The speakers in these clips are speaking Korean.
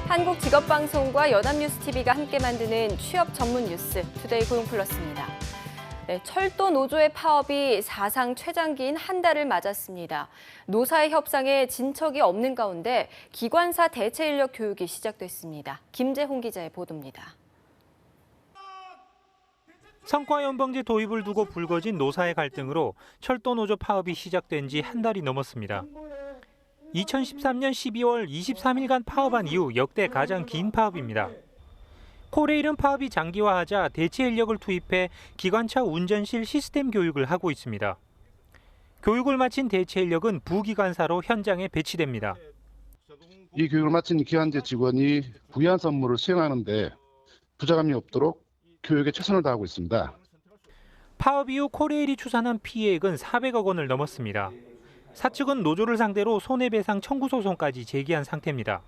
한국직업방송과 연합뉴스TV가 함께 만드는 취업 전문 뉴스 투데이 고용플러스입니다. 네, 철도 노조의 파업이 사상 최장기인 한 달을 맞았습니다. 노사의 협상에 진척이 없는 가운데 기관사 대체 인력 교육이 시작됐습니다. 김재홍 기자의 보도입니다. 성과연봉제 도입을 두고 불거진 노사의 갈등으로 철도 노조 파업이 시작된 지 한 달이 넘었습니다. 2013년 12월 23일간 파업한 이후 역대 가장 긴 파업입니다. 코레일은 파업이 장기화하자 대체 인력을 투입해 기관차 운전실 시스템 교육을 하고 있습니다. 교육을 마친 대체 인력은 부기관사로 현장에 배치됩니다. 이 교육을 마친 기관제 직원이 부기관사 업무를 수행하는데 부작용이 없도록 교육에 최선을 다하고 있습니다. 파업 이후 코레일이 추산한 피해액은 400억 원을 넘었습니다. 사측은 노조를 상대로 손해배상 청구 소송까지 제기한 상태입니다.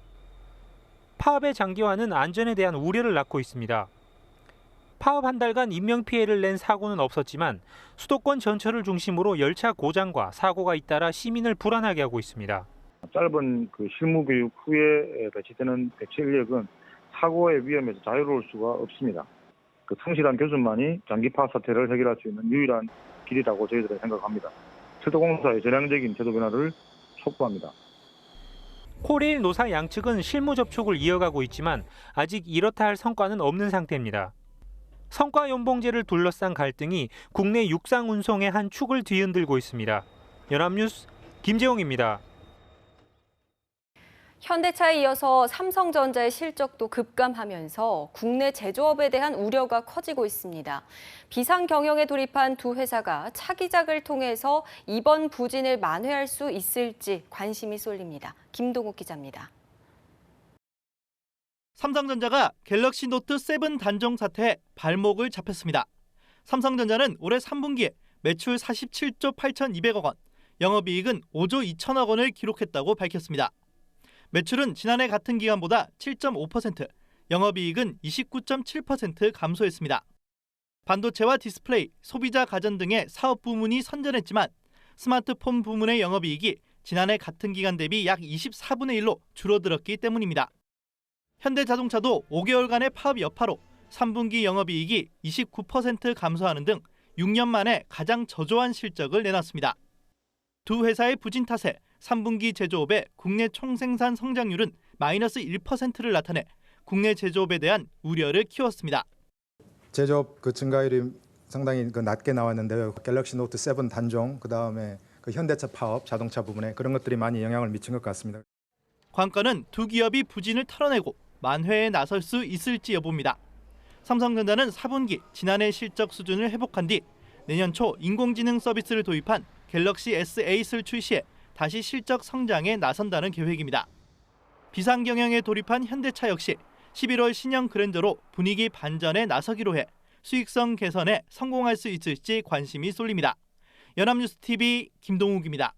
파업의 장기화는 안전에 대한 우려를 낳고 있습니다. 파업 한 달간 인명피해를 낸 사고는 없었지만 수도권 전철을 중심으로 열차 고장과 사고가 잇따라 시민을 불안하게 하고 있습니다. 짧은 실무 교육 후에 배치되는 대체 인력은 사고의 위험에서 자유로울 수가 없습니다. 성실한 교수만이 장기 파업 사태를 해결할 수 있는 유일한 길이라고 저희들은 생각합니다. 철도공사의 전향적인 제도 변화를 촉구합니다. 코레일 노사 양측은 실무 접촉을 이어가고 있지만 아직 이렇다 할 성과는 없는 상태입니다. 성과연봉제를 둘러싼 갈등이 국내 육상 운송의 한 축을 뒤흔들고 있습니다. 연합뉴스 김재홍입니다. 현대차에 이어서 삼성전자의 실적도 급감하면서 국내 제조업에 대한 우려가 커지고 있습니다. 비상 경영에 돌입한 두 회사가 차기작을 통해서 이번 부진을 만회할 수 있을지 관심이 쏠립니다. 김동욱 기자입니다. 삼성전자가 갤럭시 노트 7 단종 사태에 발목을 잡혔습니다. 삼성전자는 올해 3분기에 매출 47조 8,200억 원, 영업이익은 5조 2천억 원을 기록했다고 밝혔습니다. 매출은 지난해 같은 기간보다 7.5%, 영업이익은 29.7% 감소했습니다. 반도체와 디스플레이, 소비자 가전 등의 사업 부문이 선전했지만 스마트폰 부문의 영업이익이 지난해 같은 기간 대비 약 24분의 1로 줄어들었기 때문입니다. 현대자동차도 5개월간의 파업 여파로 3분기 영업이익이 29% 감소하는 등 6년 만에 가장 저조한 실적을 내놨습니다. 두 회사의 부진 탓에 3분기 제조업의 국내 총생산 성장률은 마이너스 1%를 나타내 국내 제조업에 대한 우려를 키웠습니다. 제조업 증가율이 상당히 낮게 나왔는데요. 갤럭시 노트 7 단종, 그다음에 현대차 파업, 자동차 부분에 그런 것들이 많이 영향을 미친 것 같습니다. 관건은 두 기업이 부진을 털어내고 만회에 나설 수 있을지 여부입니다. 삼성전자는 4분기 지난해 실적 수준을 회복한 뒤 내년 초 인공지능 서비스를 도입한 갤럭시 S8을 출시해 다시 실적 성장에 나선다는 계획입니다. 비상경영에 돌입한 현대차 역시 11월 신형 그랜저로 분위기 반전에 나서기로 해 수익성 개선에 성공할 수 있을지 관심이 쏠립니다. 연합뉴스TV 김동욱입니다.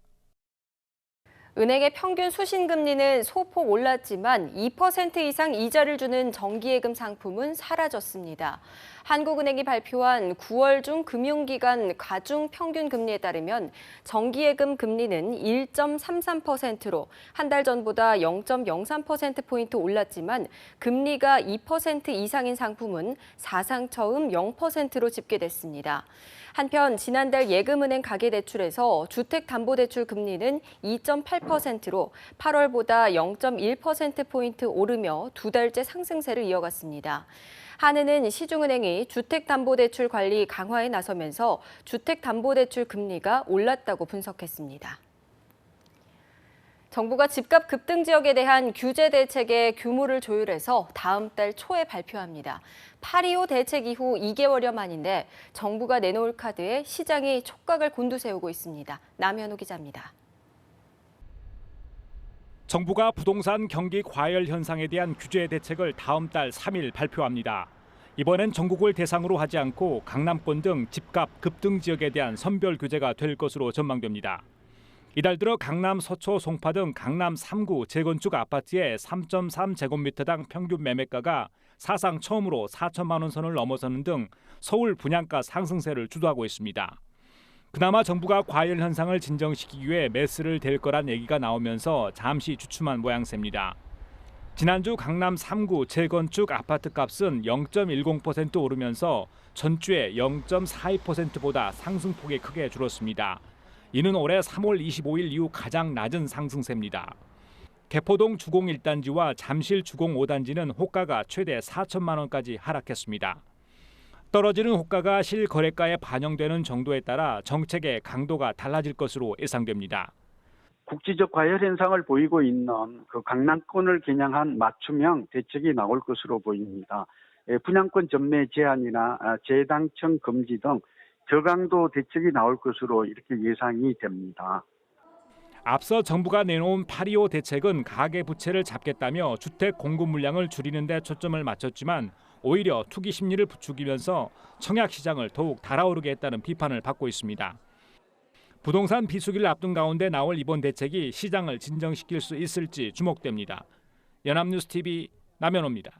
은행의 평균 수신금리는 소폭 올랐지만 2% 이상 이자를 주는 정기예금 상품은 사라졌습니다. 한국은행이 발표한 9월 중 금융기관 가중 평균 금리에 따르면 정기예금 금리는 1.33%로 한 달 전보다 0.03%포인트 올랐지만 금리가 2% 이상인 상품은 사상 처음 0%로 집계됐습니다. 한편 지난달 예금은행 가계대출에서 주택담보대출 금리는 2.8%로 8월보다 0.1%포인트 오르며 두 달째 상승세를 이어갔습니다. 한은은 시중은행이 주택담보대출 관리 강화에 나서면서 주택담보대출 금리가 올랐다고 분석했습니다. 정부가 집값 급등 지역에 대한 규제 대책의 규모를 조율해서 다음 달 초에 발표합니다. 8.25 대책 이후 2개월여 만인데 정부가 내놓을 카드에 시장이 촉각을 곤두세우고 있습니다. 남현우 기자입니다. 정부가 부동산 경기 과열 현상에 대한 규제 대책을 다음 달 3일 발표합니다. 이번엔 전국을 대상으로 하지 않고 강남권 등 집값 급등 지역에 대한 선별 규제가 될 것으로 전망됩니다. 이달 들어 강남 서초, 송파 등 강남 3구 재건축 아파트의 3.3제곱미터당 평균 매매가가 사상 처음으로 4천만 원 선을 넘어서는 등 서울 분양가 상승세를 주도하고 있습니다. 그나마 정부가 과열 현상을 진정시키기 위해 매스를 댈 거란 얘기가 나오면서 잠시 주춤한 모양새입니다. 지난주 강남 3구 재건축 아파트 값은 0.10% 오르면서 전주에 0.42%보다 상승폭이 크게 줄었습니다. 이는 올해 3월 25일 이후 가장 낮은 상승세입니다. 개포동 주공 1단지와 잠실 주공 5단지는 호가가 최대 4천만 원까지 하락했습니다. 떨어지는 호가가 실거래가에 반영되는 정도에 따라 정책의 강도가 달라질 것으로 예상됩니다. 국지적 과열 현상을 보이고 있는 그 강남권을 겨냥한 맞춤형 대책이 나올 것으로 보입니다. 분양권 전매 제한이나 재당청 금지 등 저강도 대책이 나올 것으로 이렇게 예상이 됩니다. 앞서 정부가 내놓은 8.25 대책은 가계부채를 잡겠다며 주택 공급 물량을 줄이는 데 초점을 맞췄지만 오히려 투기 심리를 부추기면서 청약 시장을 더욱 달아오르게 했다는 비판을 받고 있습니다. 부동산 비수기를 앞둔 가운데 나올 이번 대책이 시장을 진정시킬 수 있을지 주목됩니다. 연합뉴스TV 남현호입니다.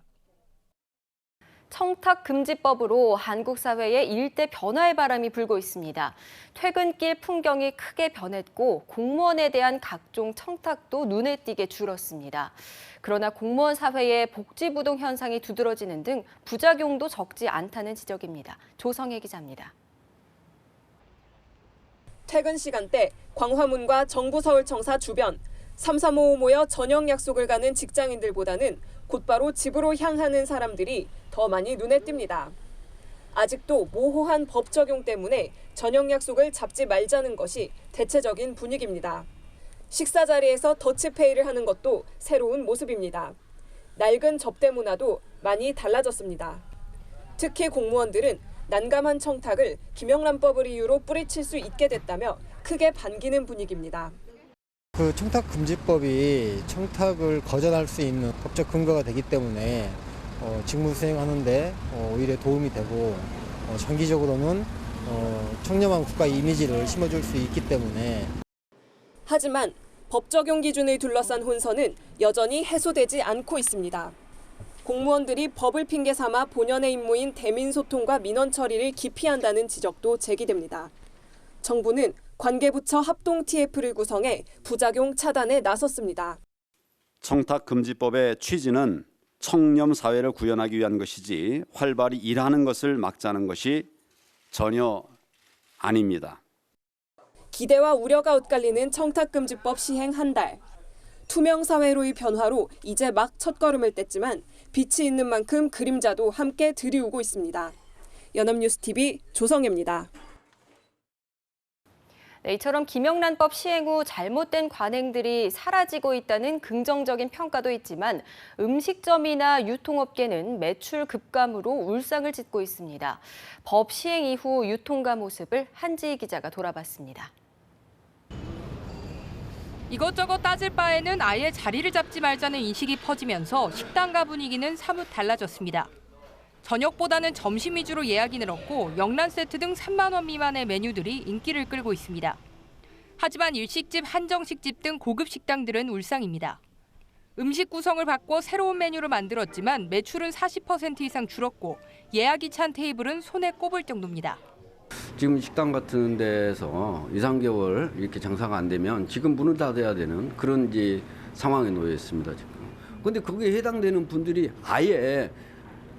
청탁금지법으로 한국 사회에 일대 변화의 바람이 불고 있습니다. 퇴근길 풍경이 크게 변했고 공무원에 대한 각종 청탁도 눈에 띄게 줄었습니다. 그러나 공무원 사회의 복지부동 현상이 두드러지는 등 부작용도 적지 않다는 지적입니다. 조성혜 기자입니다. 퇴근 시간대 광화문과 정부서울청사 주변 335 모여 저녁 약속을 가는 직장인들보다는 곧바로 집으로 향하는 사람들이 더 많이 눈에 띕니다. 아직도 모호한 법 적용 때문에 저녁 약속을 잡지 말자는 것이 대체적인 분위기입니다. 식사 자리에서 더치페이를 하는 것도 새로운 모습입니다. 낡은 접대 문화도 많이 달라졌습니다. 특히 공무원들은 난감한 청탁을 김영란법을 이유로 뿌리칠 수 있게 됐다며 크게 반기는 분위기입니다. 그 청탁금지법이 청탁을 거절할 수 있는 법적 근거가 되기 때문에 직무 수행하는데 오히려 도움이 되고 장기적으로는 청렴한 국가 이미지를 심어줄 수 있기 때문에. 하지만 법 적용 기준을 둘러싼 혼선은 여전히 해소되지 않고 있습니다. 공무원들이 법을 핑계 삼아 본연의 임무인 대민소통과 민원 처리를 기피한다는 지적도 제기됩니다. 정부는 관계부처 합동 TF를 구성해 부작용 차단에 나섰습니다. 청탁금지법의 취지는 청렴 사회를 구현하기 위한 것이지 활발히 일하는 것을 막자는 것이 전혀 아닙니다. 기대와 우려가 엇갈리는 청탁금지법 시행 한 달. 투명 사회로의 변화로 이제 막 첫걸음을 뗐지만 빛이 있는 만큼 그림자도 함께 들이우고 있습니다. 연합뉴스TV 조성혜입니다. 네, 이처럼 김영란법 시행 후 잘못된 관행들이 사라지고 있다는 긍정적인 평가도 있지만 음식점이나 유통업계는 매출 급감으로 울상을 짓고 있습니다. 법 시행 이후 유통가 모습을 한지희 기자가 돌아봤습니다. 이것저것 따질 바에는 아예 자리를 잡지 말자는 인식이 퍼지면서 식당가 분위기는 사뭇 달라졌습니다. 저녁보다는 점심 위주로 예약이 늘었고 영란 세트 등 3만 원 미만의 메뉴들이 인기를 끌고 있습니다. 하지만 일식집, 한정식집 등 고급 식당들은 울상입니다. 음식 구성을 바꿔 새로운 메뉴를 만들었지만 매출은 40% 이상 줄었고 예약이 찬 테이블은 손에 꼽을 정도입니다. 지금 식당 같은 데서 2, 3개월 이렇게 장사가 안 되면 지금 문을 닫아야 되는 그런 이제 상황에 놓여 있습니다. 지금. 근데 거기에 해당되는 분들이 아예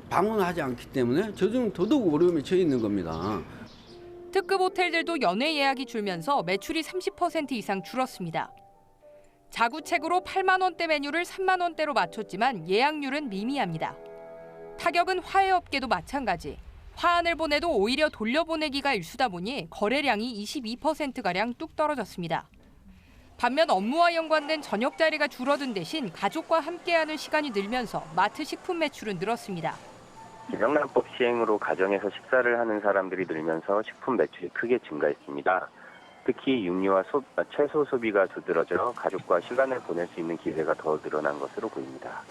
방문하지 않기 때문에 저는 더더욱 어려움에 처해 있는 겁니다. 특급 호텔들도 연회 예약이 줄면서 매출이 30% 이상 줄었습니다. 자구책으로 8만 원대 메뉴를 3만 원대로 맞췄지만 예약률은 미미합니다. 타격은 화해업계도 마찬가지. 화환을 보내도 오히려 돌려보내기가 일수다 보니 거래량이 22%가량 뚝 떨어졌습니다. 반면 업무와 연관된 저녁 자리가 줄어든 대신 가족과 함께하는 시간이 늘면서 마트 식품 매출은 늘었습니다. 김영란법 시행으로 가정에서 식사를 하는 사람들이 늘면서 식품 매출이 크게 증가했습니다. 특히 육류와 채소 소비가 두드러져 가족과 시간을 보낼 수 있는 기회가 더 늘어난 것으로 보입니다.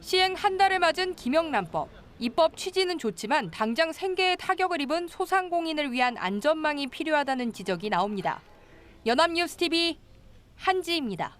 시행 한 달을 맞은 김영란법. 입법 취지는 좋지만 당장 생계에 타격을 입은 소상공인을 위한 안전망이 필요하다는 지적이 나옵니다. 연합뉴스TV 한지희입니다.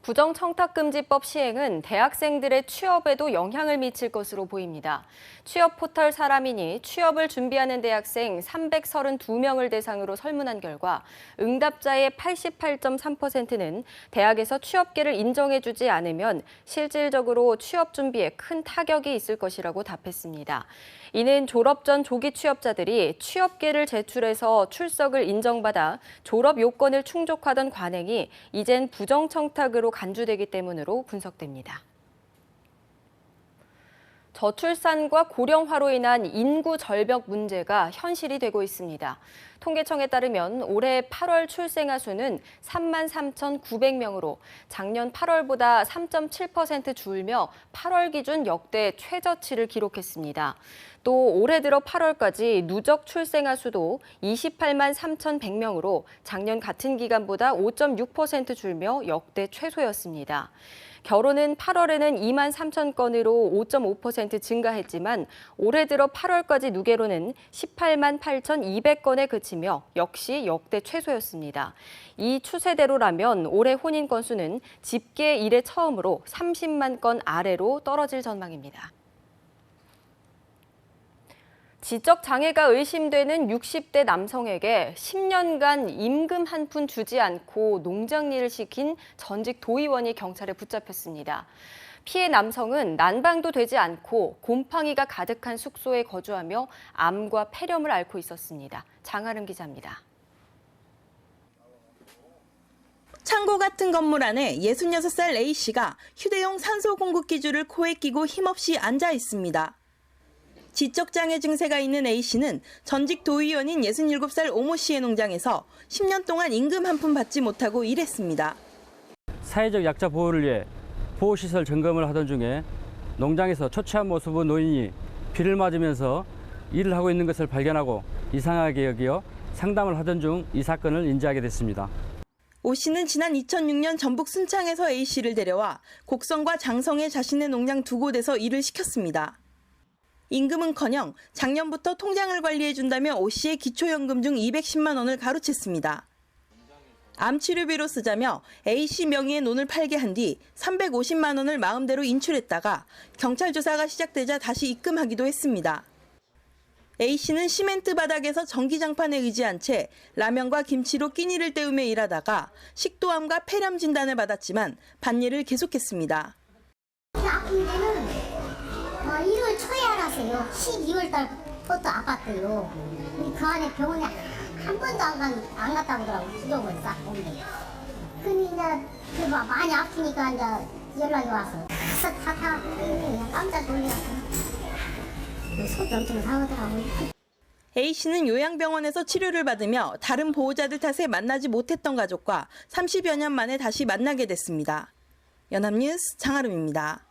부정청탁금지법 시행은 대학생들의 취업에도 영향을 미칠 것으로 보입니다. 취업 포털 사람인이 취업을 준비하는 대학생 332명을 대상으로 설문한 결과 응답자의 88.3%는 대학에서 취업계를 인정해주지 않으면 실질적으로 취업 준비에 큰 타격이 있을 것이라고 답했습니다. 이는 졸업 전 조기 취업자들이 취업계를 제출해서 출석을 인정받아 졸업 요건을 충족하던 관행이 이젠 부정청탁으로 간주되기 때문으로 분석됩니다. 저출산과 고령화로 인한 인구 절벽 문제가 현실이 되고 있습니다. 통계청에 따르면 올해 8월 출생아 수는 33,900명으로 작년 8월보다 3.7% 줄며 8월 기준 역대 최저치를 기록했습니다. 또 올해 들어 8월까지 누적 출생아 수도 28만 3,100명으로 작년 같은 기간보다 5.6% 줄며 역대 최소였습니다. 결혼은 8월에는 2만 3천 건으로 5.5% 증가했지만 올해 들어 8월까지 누계로는 18만 8,200건에 그치며 역시 역대 최소였습니다. 이 추세대로라면 올해 혼인 건수는 집계 이래 처음으로 30만 건 아래로 떨어질 전망입니다. 지적 장애가 의심되는 60대 남성에게 10년간 임금 한 푼 주지 않고 농장일을 시킨 전직 도의원이 경찰에 붙잡혔습니다. 피해 남성은 난방도 되지 않고 곰팡이가 가득한 숙소에 거주하며 암과 폐렴을 앓고 있었습니다. 장아름 기자입니다. 창고 같은 건물 안에 66살 A씨가 휴대용 산소 공급 기줄을 코에 끼고 힘없이 앉아 있습니다. 지적장애 증세가 있는 A씨는 전직 도의원인 67살 오모 씨의 농장에서 10년 동안 임금 한 푼 받지 못하고 일했습니다. 사회적 약자 보호를 위해 보호시설 점검을 하던 중에 농장에서 초췌한 모습의 노인이 비를 맞으면서 일을 하고 있는 것을 발견하고 이상하게 여겨 상담을 하던 중 이 사건을 인지하게 됐습니다. 오 씨는 지난 2006년 전북 순창에서 A씨를 데려와 곡성과 장성에 자신의 농장 두 곳에서 일을 시켰습니다. 임금은커녕 작년부터 통장을 관리해준다며 오 씨의 기초연금 중 210만 원을 가로챘습니다. 암치료비로 쓰자며 A씨 명의의 논을 팔게 한 뒤 350만 원을 마음대로 인출했다가 경찰 조사가 시작되자 다시 입금하기도 했습니다. A씨는 시멘트 바닥에서 전기장판에 의지한 채 라면과 김치로 끼니를 때우며 일하다가 식도암과 폐렴 진단을 받았지만 반일을 계속했습니다. 아픈 데는 1월 초에 알았어요. 12월 달부터 아팠대요. 근데 그 안에 병원에 한 번도 안 갔다 오더라고. 기록을 싹 보는데. 근데 이제 많이 아프니까 이제 연락이 와서 다 그냥 깜짝 놀랐어요. 속이 엄청 상하더라고요. A씨는 요양병원에서 치료를 받으며 다른 보호자들 탓에 만나지 못했던 가족과 30여 년 만에 다시 만나게 됐습니다. 연합뉴스 장아름입니다.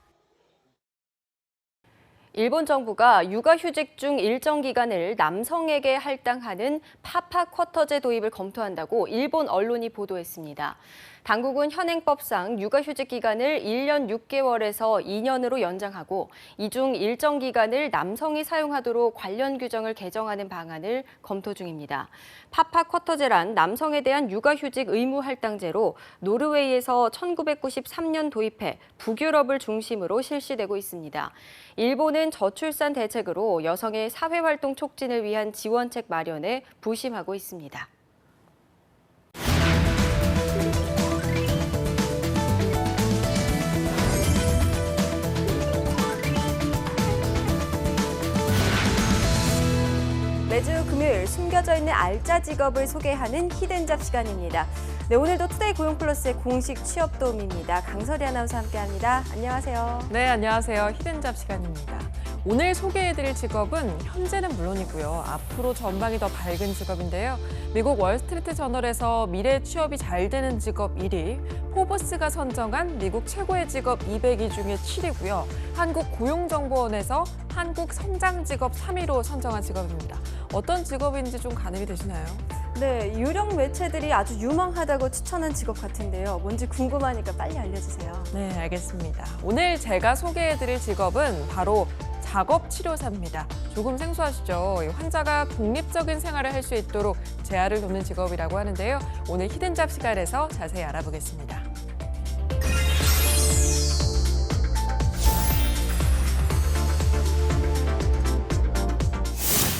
일본 정부가 육아휴직 중 일정 기간을 남성에게 할당하는 파파 쿼터제 도입을 검토한다고 일본 언론이 보도했습니다. 당국은 현행법상 육아휴직 기간을 1년 6개월에서 2년으로 연장하고 이중 일정 기간을 남성이 사용하도록 관련 규정을 개정하는 방안을 검토 중입니다. 파파 쿼터제란 남성에 대한 육아휴직 의무 할당제로 노르웨이에서 1993년 도입해 북유럽을 중심으로 실시되고 있습니다. 일본은 저출산 대책으로 여성의 사회활동 촉진을 위한 지원책 마련에 부심하고 있습니다. 매주 금요일 숨겨져 있는 알짜 직업을 소개하는 히든잡 시간입니다. 네, 오늘도 투데이 고용플러스의 공식 취업 도움입니다. 강설이 아나운서 함께합니다. 안녕하세요. 네, 안녕하세요. 히든잡 시간입니다. 오늘 소개해드릴 직업은 현재는 물론이고요. 앞으로 전망이 더 밝은 직업인데요. 미국 월스트리트 저널에서 미래 취업이 잘 되는 직업 1위, 포브스가 선정한 미국 최고의 직업 200위 중에 7위고요. 한국고용정보원에서 한국 성장 직업 3위로 선정한 직업입니다. 어떤 직업인지 좀 가늠이 되시나요? 네, 유령 매체들이 아주 유망하다고 추천한 직업 같은데요. 뭔지 궁금하니까 빨리 알려주세요. 네, 알겠습니다. 오늘 제가 소개해드릴 직업은 바로 작업치료사입니다. 조금 생소하시죠? 환자가 독립적인 생활을 할 수 있도록 재활을 돕는 직업이라고 하는데요. 오늘 히든잡 시간에서 자세히 알아보겠습니다.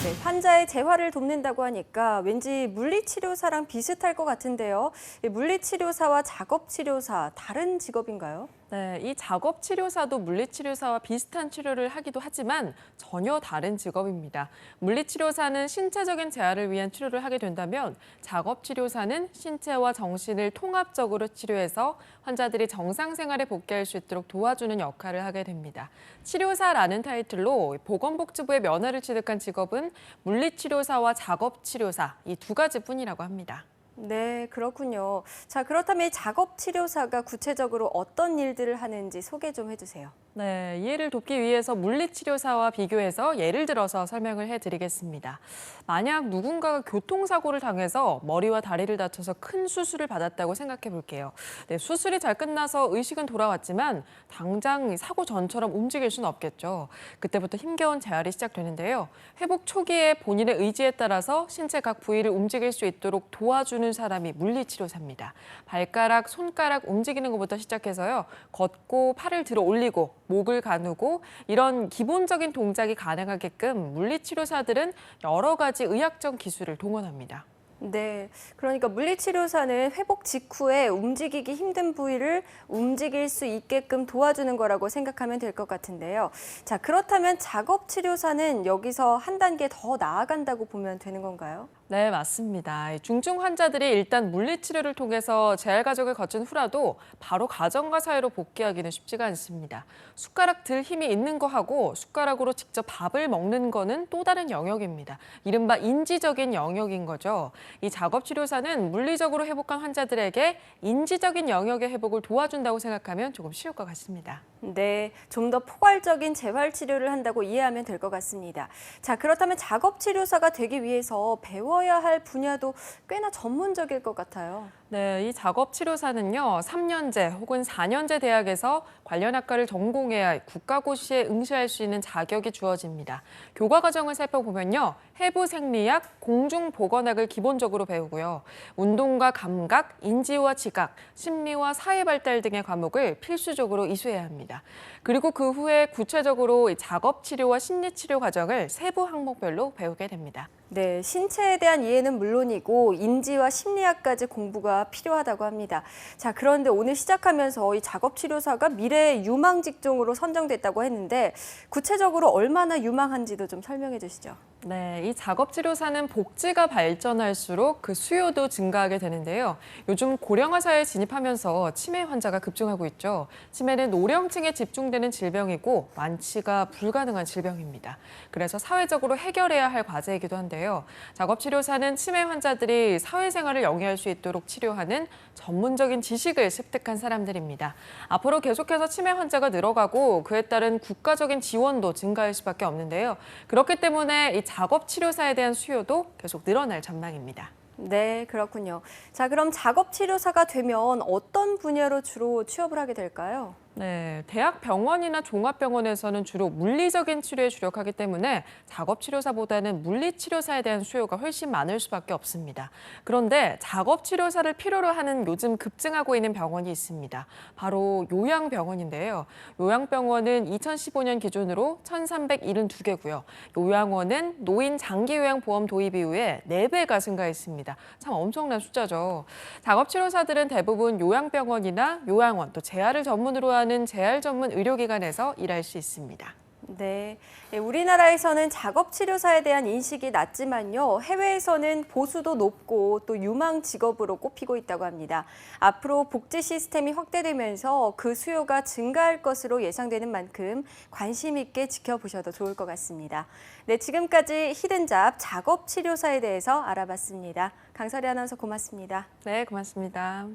네, 환자의 재활을 돕는다고 하니까 왠지 물리치료사랑 비슷할 것 같은데요. 물리치료사와 작업치료사, 다른 직업인가요? 네, 이 작업치료사도 물리치료사와 비슷한 치료를 하기도 하지만 전혀 다른 직업입니다. 물리치료사는 신체적인 재활을 위한 치료를 하게 된다면 작업치료사는 신체와 정신을 통합적으로 치료해서 환자들이 정상 생활에 복귀할 수 있도록 도와주는 역할을 하게 됩니다. 치료사라는 타이틀로 보건복지부의 면허를 취득한 직업은 물리치료사와 작업치료사 이 두 가지뿐이라고 합니다. 네, 그렇군요. 자, 그렇다면 이 작업치료사가 구체적으로 어떤 일들을 하는지 소개 좀 해주세요. 네, 이해를 돕기 위해서 물리치료사와 비교해서 예를 들어서 설명을 해드리겠습니다. 만약 누군가가 교통사고를 당해서 머리와 다리를 다쳐서 큰 수술을 받았다고 생각해 볼게요. 네, 수술이 잘 끝나서 의식은 돌아왔지만 당장 사고 전처럼 움직일 수는 없겠죠. 그때부터 힘겨운 재활이 시작되는데요. 회복 초기에 본인의 의지에 따라서 신체 각 부위를 움직일 수 있도록 도와주는 사람이 물리치료사입니다. 발가락, 손가락 움직이는 것부터 시작해서요. 걷고 팔을 들어 올리고 목을 가누고 이런 기본적인 동작이 가능하게끔 물리치료사들은 여러 가지 의학적 기술을 동원합니다. 네, 그러니까 물리치료사는 회복 직후에 움직이기 힘든 부위를 움직일 수 있게끔 도와주는 거라고 생각하면 될 것 같은데요. 자, 그렇다면 작업치료사는 여기서 한 단계 더 나아간다고 보면 되는 건가요? 네, 맞습니다. 중증 환자들이 일단 물리치료를 통해서 재활 과정을 거친 후라도 바로 가정과 사회로 복귀하기는 쉽지가 않습니다. 숟가락 들 힘이 있는 거하고 숟가락으로 직접 밥을 먹는 거는 또 다른 영역입니다. 이른바 인지적인 영역인 거죠. 이 작업치료사는 물리적으로 회복한 환자들에게 인지적인 영역의 회복을 도와준다고 생각하면 조금 쉬울 것 같습니다. 네, 좀 더 포괄적인 재활 치료를 한다고 이해하면 될 것 같습니다. 자, 그렇다면 작업치료사가 되기 위해서 배워야 할 분야도 꽤나 전문적일 것 같아요. 네, 이 작업치료사는요, 3년제 혹은 4년제 대학에서 관련 학과를 전공해야 국가고시에 응시할 수 있는 자격이 주어집니다. 교과 과정을 살펴보면요, 해부 생리학, 공중보건학을 기본적으로 배우고요. 운동과 감각, 인지와 지각, 심리와 사회 발달 등의 과목을 필수적으로 이수해야 합니다. 그리고 그 후에 구체적으로 작업치료와 심리치료 과정을 세부 항목별로 배우게 됩니다. 네, 신체에 대한 이해는 물론이고 인지와 심리학까지 공부가 필요하다고 합니다. 자, 그런데 오늘 시작하면서 이 작업치료사가 미래의 유망 직종으로 선정됐다고 했는데 구체적으로 얼마나 유망한지도 좀 설명해 주시죠. 네, 이 작업치료사는 복지가 발전할수록 그 수요도 증가하게 되는데요. 요즘 고령화 사회에 진입하면서 치매 환자가 급증하고 있죠. 치매는 노령층에 집중되는 질병이고 완치가 불가능한 질병입니다. 그래서 사회적으로 해결해야 할 과제이기도 한데요. 작업치료사는 치매 환자들이 사회생활을 영위할 수 있도록 치료하는 전문적인 지식을 습득한 사람들입니다. 앞으로 계속해서 치매 환자가 늘어가고 그에 따른 국가적인 지원도 증가할 수밖에 없는데요. 그렇기 때문에 이 작업치료사에 대한 수요도 계속 늘어날 전망입니다. 네, 그렇군요. 자, 그럼 작업치료사가 되면 어떤 분야로 주로 취업을 하게 될까요? 네, 대학 병원이나 종합병원에서는 주로 물리적인 치료에 주력하기 때문에 작업치료사보다는 물리치료사에 대한 수요가 훨씬 많을 수밖에 없습니다. 그런데 작업치료사를 필요로 하는 요즘 급증하고 있는 병원이 있습니다. 바로 요양병원인데요. 요양병원은 2015년 기준으로 1,372개고요. 요양원은 노인 장기요양보험 도입 이후에 4배가 증가했습니다. 참 엄청난 숫자죠. 작업치료사들은 대부분 요양병원이나 요양원, 또 재활을 전문으로 하는 재활 전문 의료기관에서 일할 수 있습니다. 네, 우리나라에서는 작업치료사에 대한 인식이 낮지만요. 해외에서는 보수도 높고 또 유망 직업으로 꼽히고 있다고 합니다. 앞으로 복지 시스템이 확대되면서 그 수요가 증가할 것으로 예상되는 만큼 관심 있게 지켜보셔도 좋을 것 같습니다. 네, 지금까지 히든잡 작업치료사에 대해서 알아봤습니다. 강설희 아나운서 고맙습니다. 네, 고맙습니다.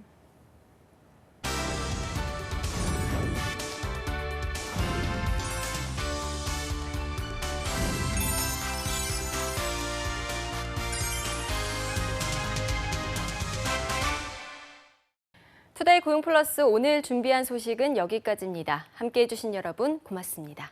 투데이 고용플러스 오늘 준비한 소식은 여기까지입니다. 함께해 주신 여러분 고맙습니다.